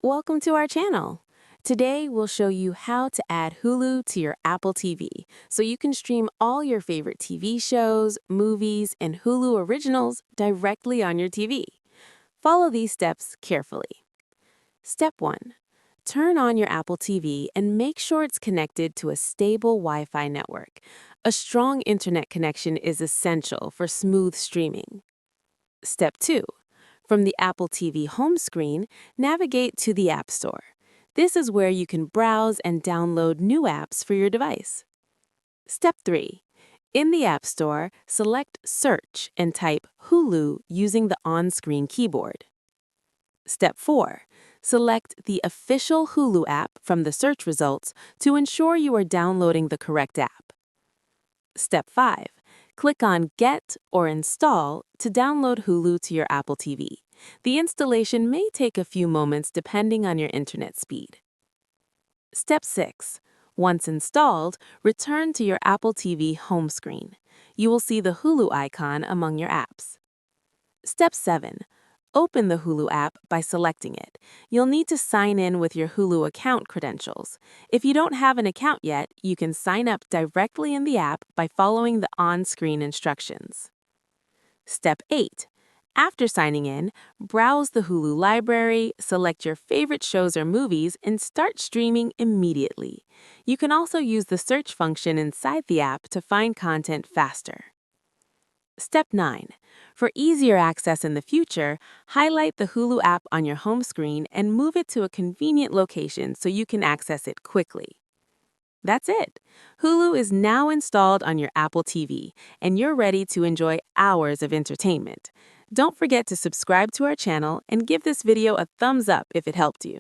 Welcome to our channel. Today, we'll show you how to add Hulu to your Apple TV so you can stream all your favorite TV shows, movies, and Hulu originals directly on your TV. Follow these steps carefully. Step 1. Turn on your Apple TV and make sure it's connected to a stable Wi-Fi network. A strong internet connection is essential for smooth streaming. Step 2. From the Apple TV home screen, navigate to the App Store. This is where you can browse and download new apps for your device. Step 3. In the App Store, select Search and type Hulu using the on-screen keyboard. Step 4. Select the official Hulu app from the search results to ensure you are downloading the correct app. Step 5. Click on Get or Install to download Hulu to your Apple TV. The installation may take a few moments depending on your internet speed. Step 6. Once installed, return to your Apple TV home screen. You will see the Hulu icon among your apps. Step 7. Open the Hulu app by selecting it. You'll need to sign in with your Hulu account credentials. If you don't have an account yet, you can sign up directly in the app by following the on-screen instructions. Step 8. After signing in, browse the Hulu library, select your favorite shows or movies, and start streaming immediately. You can also use the search function inside the app to find content faster. Step 9. For easier access in the future, highlight the Hulu app on your home screen and move it to a convenient location so you can access it quickly. That's it. Hulu is now installed on your Apple TV, and you're ready to enjoy hours of entertainment. Don't forget to subscribe to our channel and give this video a thumbs up if it helped you.